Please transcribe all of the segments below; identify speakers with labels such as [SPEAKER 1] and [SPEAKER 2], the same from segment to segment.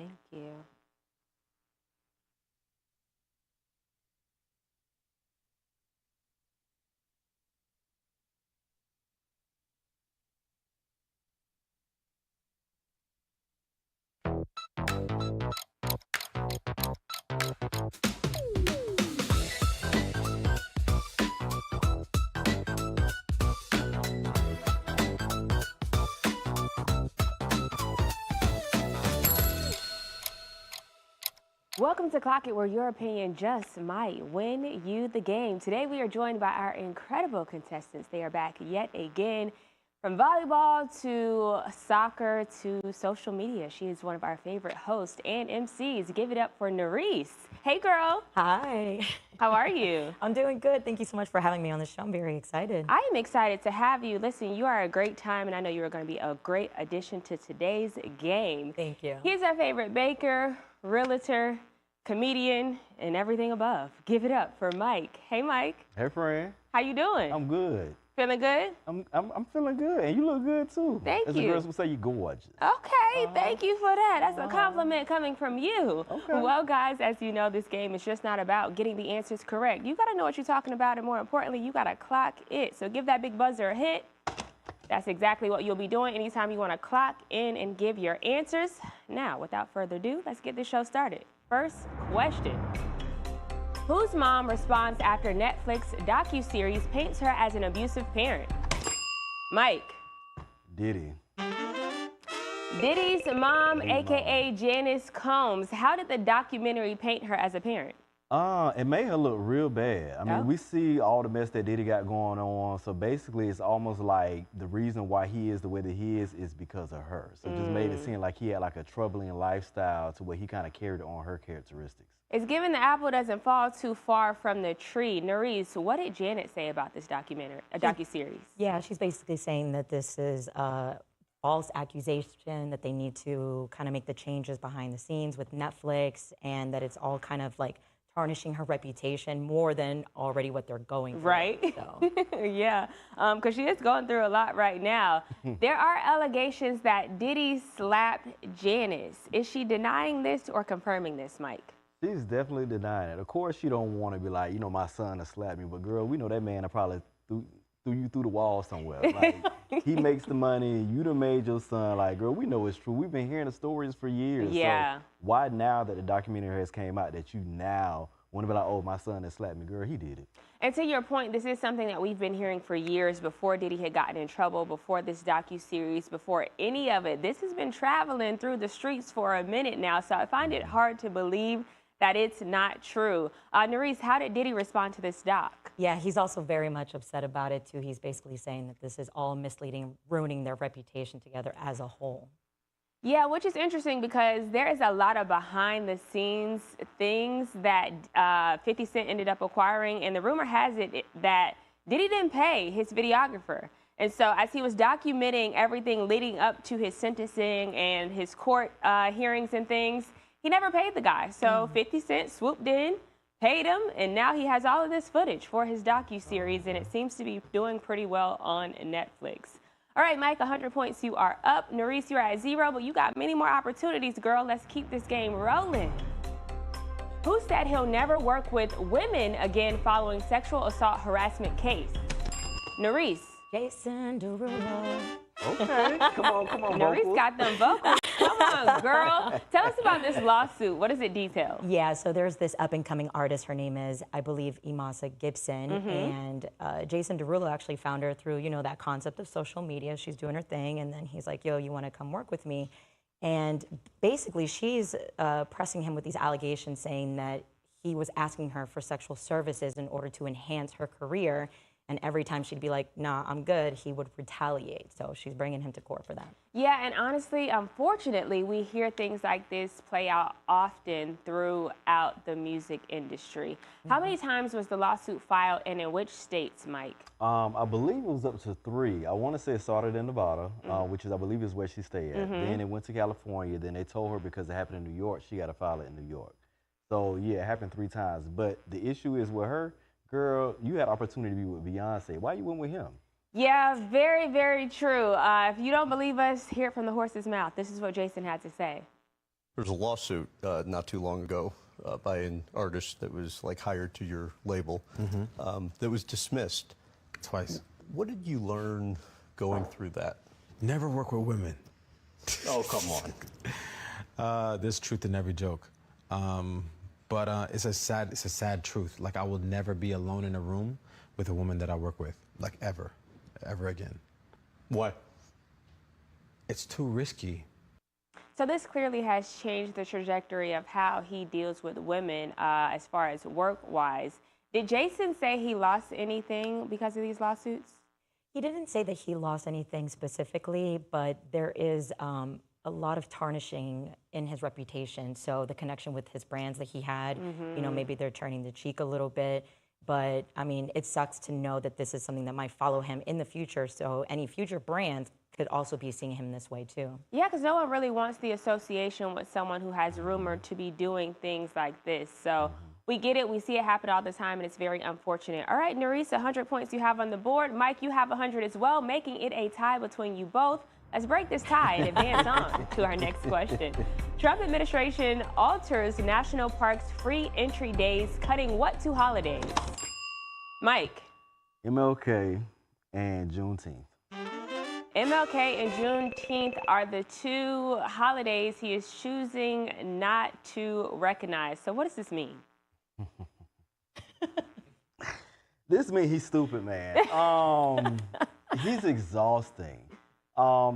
[SPEAKER 1] Thank you. Welcome to Clock It, where your opinion just might win you the game. Today we are joined by our incredible contestants. They are back yet again. From volleyball to soccer to social media, she is one of our favorite hosts and MCs. Give it up for Nurys. Hey, girl.
[SPEAKER 2] Hi.
[SPEAKER 1] How are you?
[SPEAKER 2] I'm doing good. Thank you so much for having me on the show. I'm very excited.
[SPEAKER 1] I am excited to have you. Listen, you are a great time, and I know you are going to be a great addition to today's game.
[SPEAKER 2] Thank you.
[SPEAKER 1] He's our favorite baker, realtor, comedian, and everything above. Give it up for Myk. Hey, Myk.
[SPEAKER 3] Hey, friend.
[SPEAKER 1] How you doing?
[SPEAKER 3] I'm good.
[SPEAKER 1] Feeling good?
[SPEAKER 3] I'm feeling good, and you look good too.
[SPEAKER 1] Thank
[SPEAKER 3] As
[SPEAKER 1] you.
[SPEAKER 3] the girls would say, you gorgeous.
[SPEAKER 1] Okay, thank you for that. That's a compliment coming from you.
[SPEAKER 3] Okay.
[SPEAKER 1] Well, guys, as you know, this game is just not about getting the answers correct. You got to know what you're talking about, and more importantly, you got to clock it. So give that big buzzer a hit. That's exactly what you'll be doing anytime you want to clock in and give your answers. Now, without further ado, let's get this show started. First question. Whose mom responds after Netflix docuseries paints her as an abusive parent? Myk.
[SPEAKER 3] Diddy.
[SPEAKER 1] Diddy's mom,
[SPEAKER 3] Hey,
[SPEAKER 1] a.k.a. Janice Combs. How did the documentary paint her as a parent?
[SPEAKER 3] It made her look real bad. I mean,
[SPEAKER 1] Oh.
[SPEAKER 3] we see all the mess that Diddy got going on. So basically, it's almost like the reason why he is the way that he is because of her. So it just made it seem like he had like a troubling lifestyle to where he kind of carried on her characteristics.
[SPEAKER 1] It's given the apple doesn't fall too far from the tree. Nurys, what did Janet say about this docuseries?
[SPEAKER 2] Yeah, she's basically saying that this is a false accusation, that they need to kind of make the changes behind the scenes with Netflix, and that it's all kind of like tarnishing her reputation more than already what they're going through.
[SPEAKER 1] Right?
[SPEAKER 2] So.
[SPEAKER 1] Yeah, because she is going through a lot right now. There are allegations that Diddy slapped Janice. Is she denying this or confirming this, Myk?
[SPEAKER 3] She's definitely denying it. Of course, she don't want to be like, my son has slapped me. But girl, we know that man probably threw you through the wall somewhere. Like, he makes the money. You done made your son. Like, girl, we know it's true. We've been hearing the stories for years.
[SPEAKER 1] Yeah.
[SPEAKER 3] So why now that the documentary has came out that you now want to be like, oh, my son has slapped me? Girl, he did it.
[SPEAKER 1] And to your point, this is something that we've been hearing for years before Diddy had gotten in trouble, before this docuseries, before any of it. This has been traveling through the streets for a minute now, so I find it hard to believe that it's not true. Nurys, how did Diddy respond to this doc?
[SPEAKER 2] Yeah, he's also very much upset about it too. He's basically saying that this is all misleading, ruining their reputation together as a whole.
[SPEAKER 1] Yeah, which is interesting because there is a lot of behind the scenes things that 50 Cent ended up acquiring, and the rumor has it that Diddy didn't pay his videographer. And so as he was documenting everything leading up to his sentencing and his court hearings and things, he never paid the guy. So 50 Cent swooped in, paid him, and now he has all of this footage for his docuseries, and it seems to be doing pretty well on Netflix. All right, Myk, 100 points, you are up. Nurys, you're at 0, but you got many more opportunities, girl. Let's keep this game rolling. Who said he'll never work with women again following sexual assault harassment case? Nurys.
[SPEAKER 2] Jason Derulo.
[SPEAKER 3] Okay, come on,
[SPEAKER 1] Nurys
[SPEAKER 3] vocals.
[SPEAKER 1] got them vocals. Come on, girl. Tell us about this lawsuit. What does it detail?
[SPEAKER 2] Yeah, so there's this up-and-coming artist. Her name is, I believe, Imasa Gibson. And Jason Derulo actually found her through, that concept of social media. She's doing her thing, and then he's like, yo, you want to come work with me? And basically, she's pressing him with these allegations, saying that he was asking her for sexual services in order to enhance her career. And every time she'd be like, nah, I'm good, he would retaliate. So she's bringing him to court for that.
[SPEAKER 1] Yeah, and honestly, unfortunately, we hear things like this play out often throughout the music industry. How many times was the lawsuit filed, and in which states, Myk?
[SPEAKER 3] I believe it was up to 3. I want to say it started in Nevada, which is, I believe, is where she stayed at. Then it went to California. Then they told her because it happened in New York, she got to file it in New York. So, yeah, it happened 3 times. But the issue is with her, girl, you had opportunity to be with Beyonce. Why you went with him?
[SPEAKER 1] Yeah, very, very true. If you don't believe us, hear it from the horse's mouth. This is what Jason had to say.
[SPEAKER 4] There was a lawsuit not too long ago by an artist that was like hired to your label that was dismissed.
[SPEAKER 5] Twice.
[SPEAKER 4] What did you learn going through that?
[SPEAKER 5] Never work with women.
[SPEAKER 4] Oh, come on.
[SPEAKER 5] There's truth in every joke. But it's a sad truth. Like, I will never be alone in a room with a woman that I work with, like ever again.
[SPEAKER 4] Why?
[SPEAKER 5] It's too risky.
[SPEAKER 1] So this clearly has changed the trajectory of how he deals with women as far as work-wise. Did Jason say he lost anything because of these lawsuits?
[SPEAKER 2] He didn't say that he lost anything specifically, but there is a lot of tarnishing in his reputation. So the connection with his brands that he had, you know, maybe they're turning the cheek a little bit. But I mean, it sucks to know that this is something that might follow him in the future. So any future brands could also be seeing him this way too.
[SPEAKER 1] Yeah, because no one really wants the association with someone who has rumored to be doing things like this. So we get it. We see it happen all the time, and it's very unfortunate. All right, Nurys, 100 points you have on the board. Myk, you have 100 as well, making it a tie between you both. Let's break this tie and advance on to our next question. Trump administration alters national parks free entry days, cutting what two holidays? Myk.
[SPEAKER 3] MLK and Juneteenth.
[SPEAKER 1] MLK and Juneteenth are the two holidays he is choosing not to recognize. So what does this mean?
[SPEAKER 3] This means he's stupid, man. He's exhausting.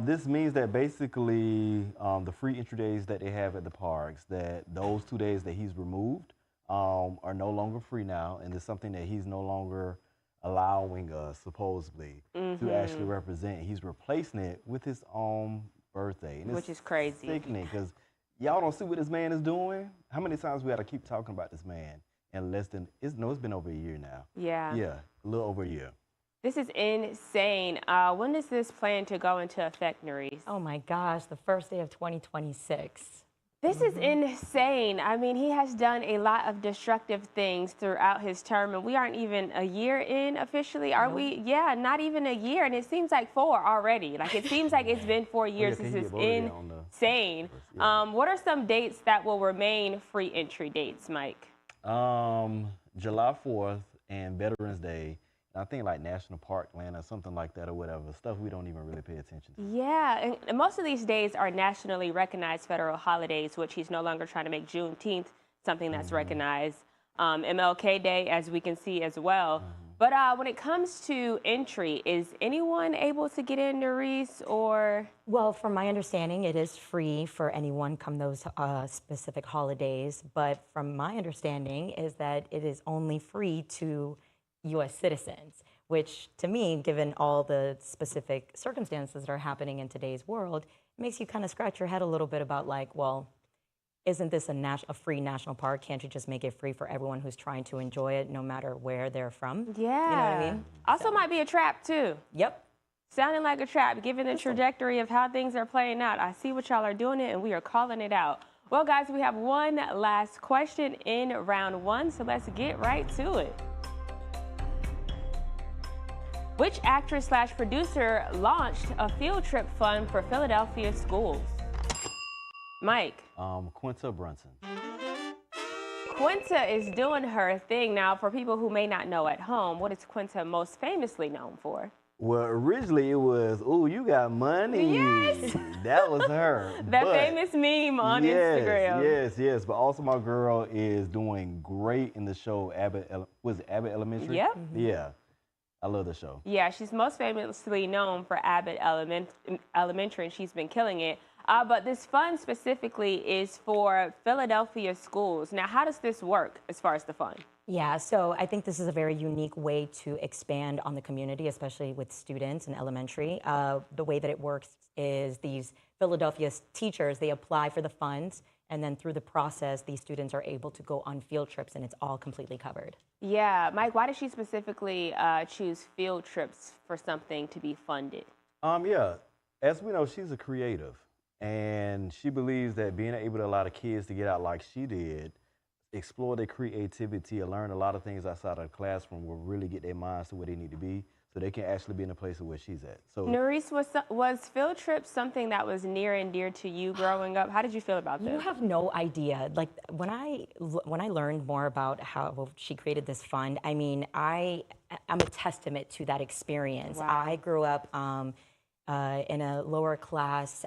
[SPEAKER 3] This means that basically the free entry days that they have at the parks, that those 2 days that he's removed are no longer free now, and it's something that he's no longer allowing us, supposedly, to actually represent. He's replacing it with his own birthday. And
[SPEAKER 1] Which is crazy.
[SPEAKER 3] Sickening, because y'all don't see what this man is doing. How many times we got to keep talking about this man in less than, it's been over a year now.
[SPEAKER 1] Yeah.
[SPEAKER 3] Yeah, a little over a year.
[SPEAKER 1] This is insane. When does this plan to go into effect, Nurys?
[SPEAKER 2] Oh my gosh, the first day of 2026.
[SPEAKER 1] This is insane. I mean, he has done a lot of destructive things throughout his term, and we aren't even a year in officially, are we? Yeah, not even a year, and it seems like 4 already. Like, it seems like it's been 4 years. This is insane. What are some dates that will remain free entry dates, Myk?
[SPEAKER 3] July 4th and Veterans Day. I think like National Park Land or something like that or whatever, stuff we don't even really pay attention to.
[SPEAKER 1] Yeah, and most of these days are nationally recognized federal holidays, which he's no longer trying to make Juneteenth something that's recognized. MLK Day, as we can see as well. But when it comes to entry, is anyone able to get in, Nurys, or?
[SPEAKER 2] Well, from my understanding, it is free for anyone come those specific holidays. But from my understanding is that it is only free to U.S. citizens, which to me, given all the specific circumstances that are happening in today's world, makes you kind of scratch your head a little bit about like, well, isn't this a free national park? Can't you just make it free for everyone who's trying to enjoy it no matter where they're from?
[SPEAKER 1] Yeah.
[SPEAKER 2] You know what I mean?
[SPEAKER 1] Also might be a trap too.
[SPEAKER 2] Yep.
[SPEAKER 1] Sounding like a trap, given the trajectory of how things are playing out. I see what y'all are doing it, and we are calling it out. Well, guys, we have one last question in round 1, so let's get right to it. Which actress/producer launched a field trip fund for Philadelphia schools? Myk.
[SPEAKER 3] Quinta Brunson.
[SPEAKER 1] Quinta is doing her thing. Now, for people who may not know at home, what is Quinta most famously known for?
[SPEAKER 3] Well, originally it was, "Ooh, you got money."
[SPEAKER 1] Yes.
[SPEAKER 3] That was her.
[SPEAKER 1] That famous meme on Instagram.
[SPEAKER 3] Yes. But also my girl is doing great in the show Abbott Elementary?
[SPEAKER 1] Yep.
[SPEAKER 3] Yeah. I love the show.
[SPEAKER 1] Yeah, she's most famously known for Abbott Elementary, and she's been killing it. But this fund specifically is for Philadelphia schools. Now, how does this work as far as the fund?
[SPEAKER 2] Yeah, so I think this is a very unique way to expand on the community, especially with students in elementary. The way that it works is these Philadelphia teachers, they apply for the funds, and then through the process, these students are able to go on field trips, and it's all completely covered.
[SPEAKER 1] Yeah, Myk, why did she specifically choose field trips for something to be funded?
[SPEAKER 3] Yeah, as we know, she's a creative, and she believes that being able to allow the kids to get out like she did, explore their creativity and learn a lot of things outside of the classroom will really get their minds to where they need to be. so they can actually be in a place where she's at. So
[SPEAKER 1] Nurys, was field trips something that was near and dear to you growing up? How did you feel about this?
[SPEAKER 2] You have no idea. Like when I learned more about how she created this fund, I mean, I'm a testament to that experience.
[SPEAKER 1] Wow.
[SPEAKER 2] I grew up in a lower class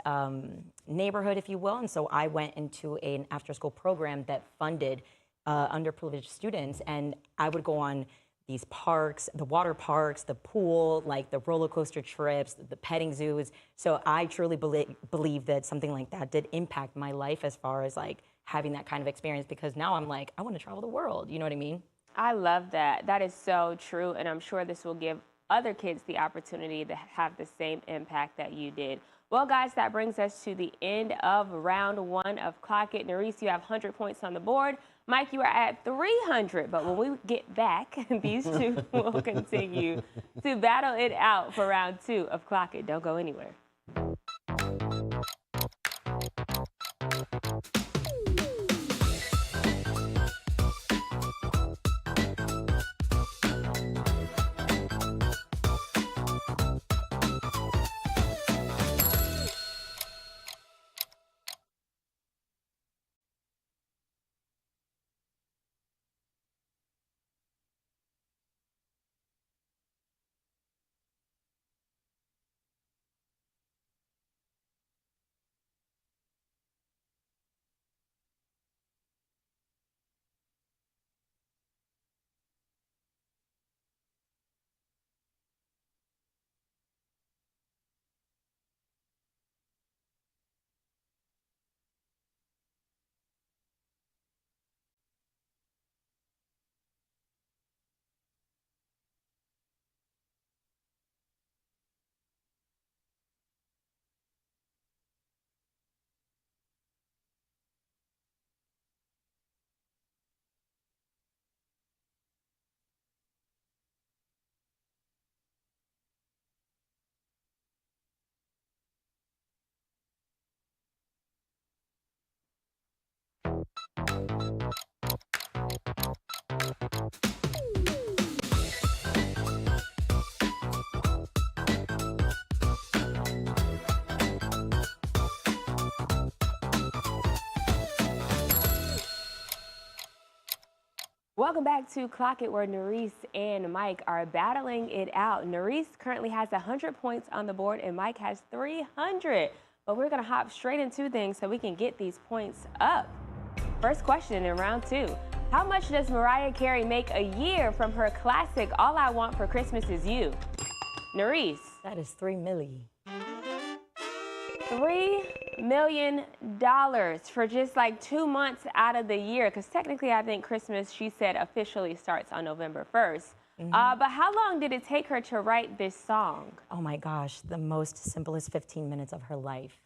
[SPEAKER 2] neighborhood, if you will, and so I went into an after-school program that funded underprivileged students, and I would go on these parks, the water parks, the pool, like the roller coaster trips, the petting zoos. So I truly believe that something like that did impact my life as far as like having that kind of experience, because now I'm like, I want to travel the world. You know what I mean?
[SPEAKER 1] I love that. That is so true, and I'm sure this will give other kids the opportunity to have the same impact that you did. Well, guys, that brings us to the end of round 1 of Clock It. Nurys, you have 100 points on the board. Myk, you are at 300, but when we get back, these two will continue to battle it out for round 2 of Clock It. Don't go anywhere. Welcome back to Clock It, where Nurys and Myk are battling it out. Nurys currently has 100 points on the board and Myk has 300. But we're going to hop straight into things so we can get these points up. First question in round 2. How much does Mariah Carey make a year from her classic All I Want for Christmas Is You? Nurys.
[SPEAKER 2] That is $3 million.
[SPEAKER 1] $3 million for just like 2 months out of the year, because technically I think Christmas, she said, officially starts on November 1st. But how long did it take her to write this song?
[SPEAKER 2] Oh my gosh, the most simplest 15 minutes of her life.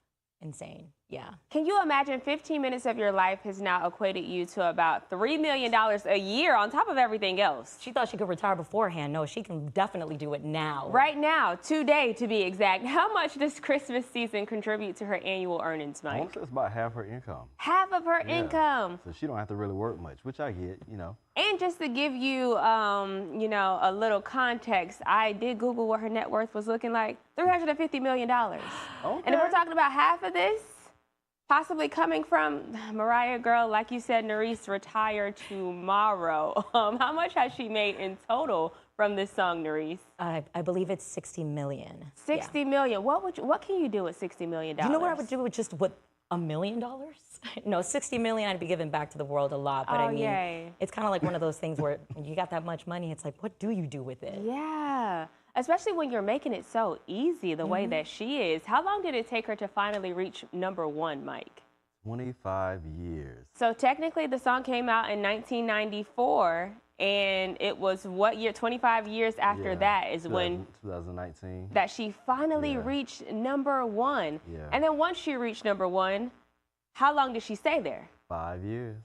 [SPEAKER 2] Insane. Yeah.
[SPEAKER 1] Can you imagine 15 minutes of your life has now equated you to about $3 million a year on top of everything else?
[SPEAKER 2] She thought she could retire beforehand. No, she can definitely do it now.
[SPEAKER 1] Right now, today to be exact. How much does Christmas season contribute to her annual earnings,
[SPEAKER 3] I
[SPEAKER 1] Myk?
[SPEAKER 3] want to say it's about half her income.
[SPEAKER 1] Half of her
[SPEAKER 3] Yeah.
[SPEAKER 1] income.
[SPEAKER 3] So she don't have to really work much, which I get, you know.
[SPEAKER 1] And just to give you, you know, a little context, I did Google what her net worth was looking like. $350 million.
[SPEAKER 3] Okay.
[SPEAKER 1] And if we're talking about half of this, possibly coming from Mariah, girl, like you said, Nurys, retire tomorrow. How much has she made in total from this song, Nurys?
[SPEAKER 2] I believe it's 60 million.
[SPEAKER 1] 60 million. What can you do with $60 million?
[SPEAKER 2] Do you know what I would do with just $1 million? No, 60 million I'd be giving back to the world a lot. But I mean,
[SPEAKER 1] yay.
[SPEAKER 2] it's kind of like one of those things where you got that much money, it's like, what do you do with it?
[SPEAKER 1] Yeah, especially when you're making it so easy the way that she is. How long did it take her to finally reach number 1, Myk?
[SPEAKER 3] 25 years.
[SPEAKER 1] So technically the song came out in 1994, and it was what year? 25 years after that is when
[SPEAKER 3] 2019.
[SPEAKER 1] that she finally
[SPEAKER 3] Yeah.
[SPEAKER 1] reached number 1.
[SPEAKER 3] Yeah.
[SPEAKER 1] And then once she reached number 1, how long did she stay there?
[SPEAKER 3] 5 years.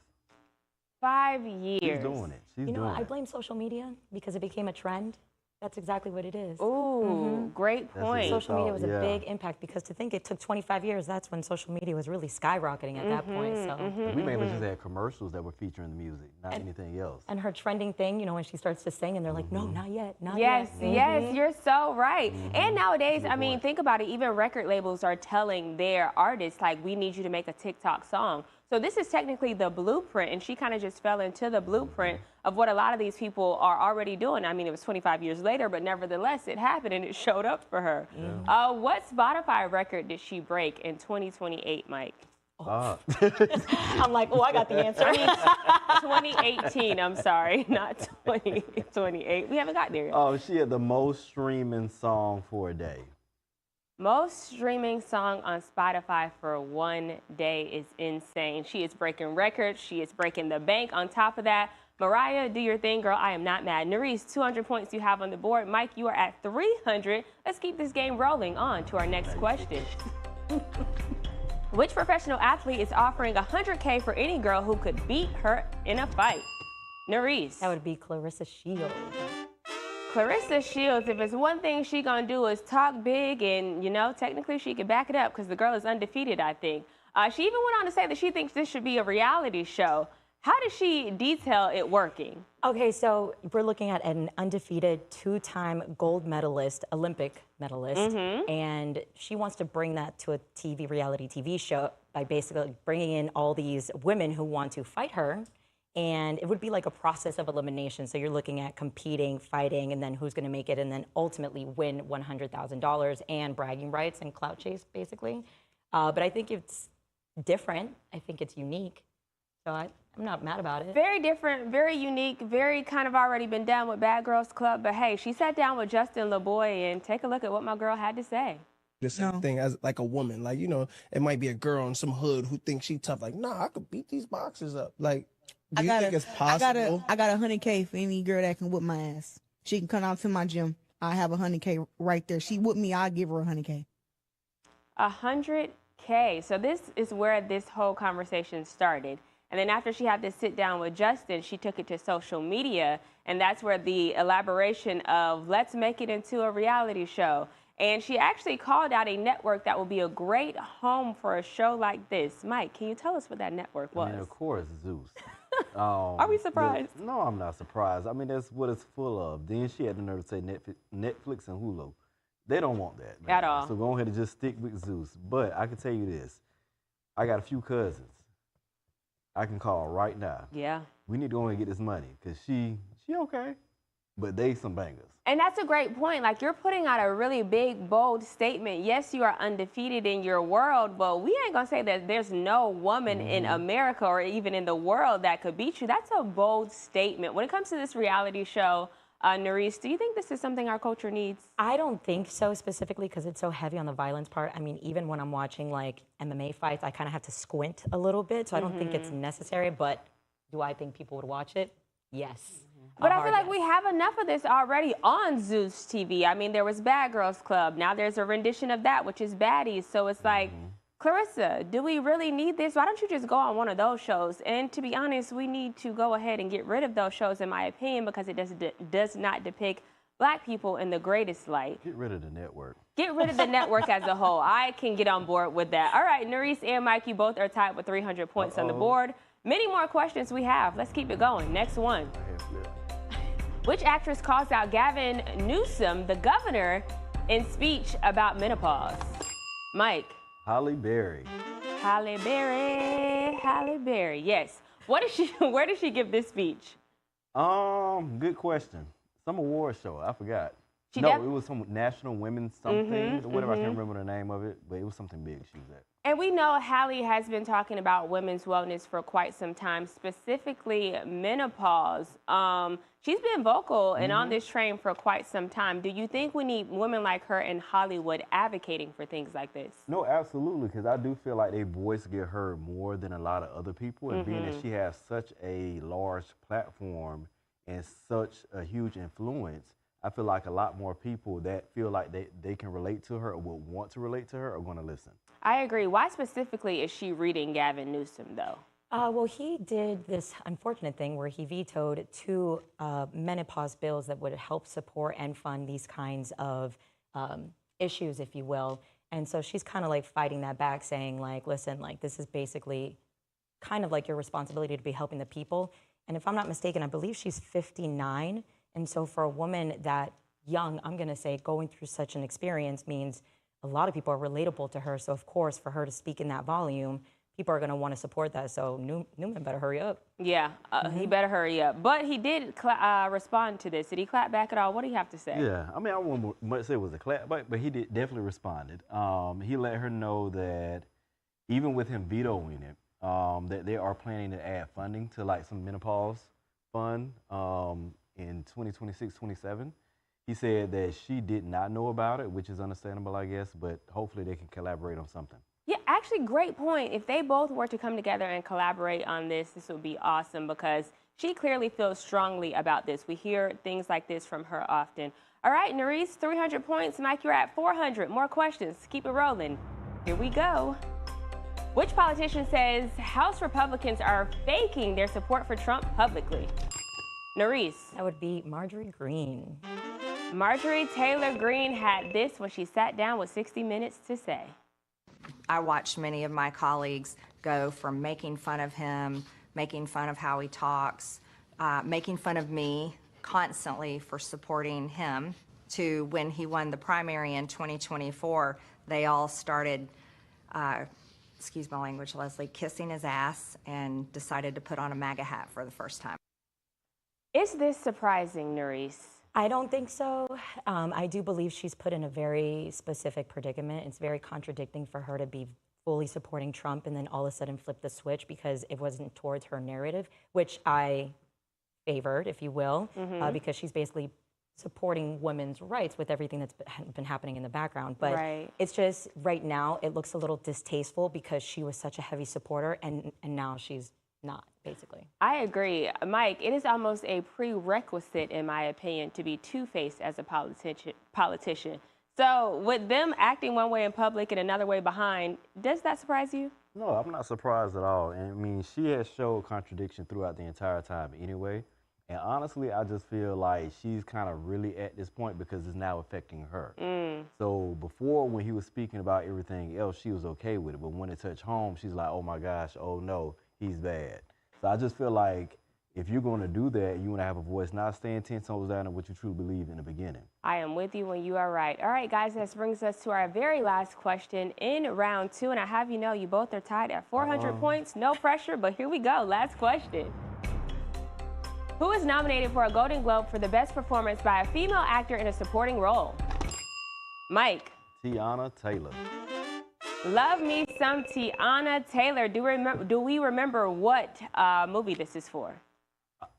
[SPEAKER 1] 5 years.
[SPEAKER 3] She's doing it. She's
[SPEAKER 2] You know,
[SPEAKER 3] doing
[SPEAKER 2] I
[SPEAKER 3] it.
[SPEAKER 2] blame social media because it became a trend. That's exactly what it is.
[SPEAKER 1] Ooh, great point.
[SPEAKER 2] Social media was a big impact because to think it took 25 years, that's when social media was really skyrocketing at that point. So
[SPEAKER 3] we mainly just had commercials that were featuring the music, not anything else.
[SPEAKER 2] and her trending thing, you know, when she starts to sing and they're like, no, not yet, not
[SPEAKER 1] Yes,
[SPEAKER 2] yet.
[SPEAKER 1] yes, you're so right. And nowadays, I mean, think about it, even record labels are telling their artists, like, we need you to make a TikTok song. So this is technically the blueprint, and she kind of just fell into the blueprint of what a lot of these people are already doing. I mean, it was 25 years later, but nevertheless, it happened and it showed up for her. What Spotify record did she break in 2028, Myk?
[SPEAKER 2] I'm like, oh, I got the answer.
[SPEAKER 1] 2018, I'm sorry, not 2028. We haven't got there yet.
[SPEAKER 3] Oh, she had the most streaming song for a day.
[SPEAKER 1] Most streaming song on Spotify for one day is insane. She is breaking records. She is breaking the bank. On top of that, Mariah, do your thing, girl. I am not mad. Nurys, 200 points you have on the board. Myk, you are at 300. Let's keep this game rolling. On to our next question. Which professional athlete is offering $100K for any girl who could beat her in a fight? Nurys.
[SPEAKER 2] That would be Clarissa Shields.
[SPEAKER 1] Clarissa Shields, if it's one thing she gonna do is talk big, and, you know, technically she could back it up because the girl is undefeated, I think. She even went on to say that she thinks this should be a reality show. How does she detail it working?
[SPEAKER 2] Okay, so we're looking at an undefeated two-time gold medalist, Olympic medalist, and she wants to bring that to a reality TV show by basically bringing in all these women who want to fight her. And it would be like a process of elimination. So you're looking at competing, fighting, and then who's going to make it, and then ultimately win $100,000 and bragging rights and clout chase, basically. But I think it's different. I think it's unique. So I'm not mad about it.
[SPEAKER 1] Very different, very unique, very kind of already been done with Bad Girls Club. But hey, she sat down with Justin LaBoy, and take a look at what my girl had to say.
[SPEAKER 6] The same thing as like a woman. Like, you know, it might be a girl in some hood who thinks she tough. Like, nah, I could beat these boxers up. Like, do you think it's possible?
[SPEAKER 7] I got $100K for any girl that can whip my ass. She can come out to my gym. I have $100K right there. She whip me, I'll give her $100K.
[SPEAKER 1] $100K. So this is where this whole conversation started. And then after she had to sit down with Justin, she took it to social media. And that's where the elaboration of let's make it into a reality show. And she actually called out a network that will be a great home for a show like this. Myk, can you tell us what that network was?
[SPEAKER 3] I mean, of course, Zeus.
[SPEAKER 1] Are we surprised?
[SPEAKER 3] No, I'm not surprised. I mean, that's what it's full of. Then she had the nerve to say Netflix and Hulu. They don't want that, man.
[SPEAKER 1] At all.
[SPEAKER 3] So go ahead and just stick with Zeus. But I can tell you this. I got a few cousins I can call right now.
[SPEAKER 1] Yeah.
[SPEAKER 3] We need to go and get this money because she okay, but they some bangers.
[SPEAKER 1] And that's a great point. Like, you're putting out a really big, bold statement. Yes, you are undefeated in your world, but we ain't gonna say that there's no woman in America or even in the world that could beat you. That's a bold statement. When it comes to this reality show, Nurys, do you think this is something our culture needs?
[SPEAKER 2] I don't think so specifically because it's so heavy on the violence part. I mean, even when I'm watching like MMA fights, I kind of have to squint a little bit, so I don't think it's necessary, but do I think people would watch it? Yes.
[SPEAKER 1] But I feel like we have enough of this already on Zeus TV. I mean, there was Bad Girls Club. Now there's a rendition of that, which is Baddies. So it's like, Clarissa, do we really need this? Why don't you just go on one of those shows? And to be honest, we need to go ahead and get rid of those shows, in my opinion, because it does not depict Black people in the greatest light.
[SPEAKER 3] Get rid of the network.
[SPEAKER 1] Get rid of the network as a whole. I can get on board with that. All right, Nurys and Myk, you both are tied with 300 points on the board. Many more questions we have. Let's keep it going. Next one. Which actress calls out Gavin Newsom, the governor, in speech about menopause? Myk.
[SPEAKER 3] Halle Berry.
[SPEAKER 1] Halle Berry. Halle Berry. Yes. What did she? Where did she give this speech?
[SPEAKER 3] Good question. Some award show. I forgot. It was some National Women's something, whatever. I can't remember the name of it, but it was something big she was at.
[SPEAKER 1] And we know Halle has been talking about women's wellness for quite some time, specifically menopause. She's been vocal and on this train for quite some time. Do you think we need women like her in Hollywood advocating for things like this?
[SPEAKER 3] No, absolutely, because I do feel like their voice get heard more than a lot of other people. And being that she has such a large platform and such a huge influence, I feel like a lot more people that feel like they can relate to her or would want to relate to her are going to listen.
[SPEAKER 1] I agree. Why specifically is she reading Gavin Newsom, though?
[SPEAKER 2] Well, he did this unfortunate thing where he vetoed 2 menopause bills that would help support and fund these kinds of issues, if you will. And so she's kind of like fighting that back, saying like, listen, like this is basically kind of like your responsibility to be helping the people. And if I'm not mistaken, I believe she's 59. And so for a woman that young, I'm going to say going through such an experience means a lot of people are relatable to her. So of course, for her to speak in that volume, people are going to want to support that. So Newman better hurry up.
[SPEAKER 1] Yeah, he better hurry up. But he did respond to this. Did he clap back at all? What do you have to say?
[SPEAKER 3] Yeah, I mean, I wouldn't say it was a clap back, but he definitely responded. He let her know that even with him vetoing it, that they are planning to add funding to like some menopause fund in 2026, 27. He said that she did not know about it, which is understandable, I guess, but hopefully they can collaborate on something.
[SPEAKER 1] Yeah, actually, great point. If they both were to come together and collaborate on this would be awesome because she clearly feels strongly about this. We hear things like this from her often. All right, Nurys, 300 points. Myk, you're at 400. More questions. Keep it rolling. Here we go. Which politician says House Republicans are faking their support for Trump publicly? Nurys.
[SPEAKER 2] That would be Marjorie Greene.
[SPEAKER 1] Marjorie Taylor Greene had this when she sat down with 60 Minutes to say.
[SPEAKER 8] I watched many of my colleagues go from making fun of him, making fun of how he talks, making fun of me constantly for supporting him, to when he won the primary in 2024, they all started, excuse my language, Leslie, kissing his ass and decided to put on a MAGA hat for the first time.
[SPEAKER 1] Is this surprising, Nurys?
[SPEAKER 2] I don't think so. I do believe she's put in a very specific predicament. It's very contradicting for her to be fully supporting Trump and then all of a sudden flip the switch because it wasn't towards her narrative, which I favored, if you will, because she's basically supporting women's rights with everything that's been happening in the background. But it's just right now it looks a little distasteful because she was such a heavy supporter and now she's not, basically.
[SPEAKER 1] I agree. Myk, it is almost a prerequisite, in my opinion, to be two-faced as a politician. So with them acting one way in public and another way behind, does that surprise you?
[SPEAKER 3] No, I'm not surprised at all. And I mean, she has showed contradiction throughout the entire time anyway. And honestly, I just feel like she's kind of really at this point because it's now affecting her. So before, when he was speaking about everything else, she was okay with it. But when it touched home, she's like, oh my gosh, oh no, he's bad. So I just feel like if you're going to do that, you want to have a voice, not stand 10 toes down on what you truly believe in the beginning.
[SPEAKER 1] I am with you when you are right. All right, guys, this brings us to our very last question in round 2. And I have you know you both are tied at 400 points. No pressure, but here we go. Last question. Who is nominated for a Golden Globe for the best performance by a female actor in a supporting role? Myk.
[SPEAKER 3] Tiana Taylor.
[SPEAKER 1] Love me some Tiana Taylor. Do we remember what movie this is for?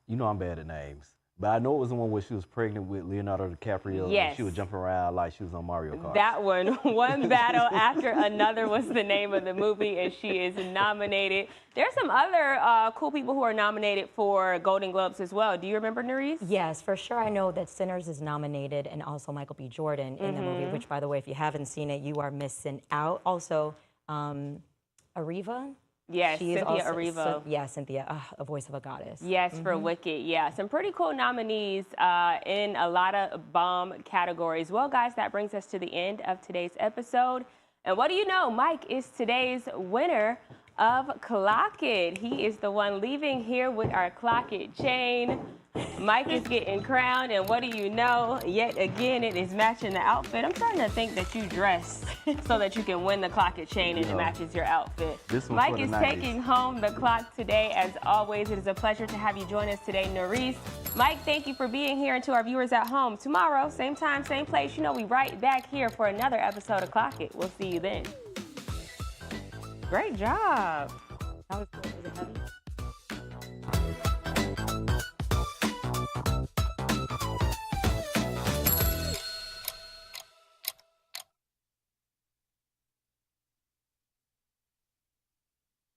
[SPEAKER 3] You know I'm bad at names. But I know it was the one where she was pregnant with Leonardo DiCaprio.
[SPEAKER 1] Yes.
[SPEAKER 3] And she was jumping around like she was on Mario Kart.
[SPEAKER 1] That one. One battle after another was the name of the movie, and she is nominated. There's some other cool people who are nominated for Golden Globes as well. Do you remember, Nurys?
[SPEAKER 2] Yes, for sure. I know that Sinners is nominated, and also Michael B. Jordan in the movie, which, by the way, if you haven't seen it, you are missing out. Also, Ariva.
[SPEAKER 1] Yes, Cynthia Erivo.
[SPEAKER 2] Yeah, Cynthia, a voice of a goddess.
[SPEAKER 1] Yes, for Wicked. Yeah, some pretty cool nominees in a lot of bomb categories. Well, guys, that brings us to the end of today's episode. And what do you know? Myk is today's winner of Clock It. He is the one leaving here with our Clock It chain. Myk is getting crowned, and what do you know? Yet again, it is matching the outfit. I'm starting to think that you dress so that you can win the Clock It chain and it matches your outfit. Myk is taking home the clock today. As always, it is a pleasure to have you join us today, Nurys. Myk, thank you for being here, and to our viewers at home, tomorrow, same time, same place, you know, we right back here for another episode of Clock It. We'll see you then. Great job.
[SPEAKER 2] That was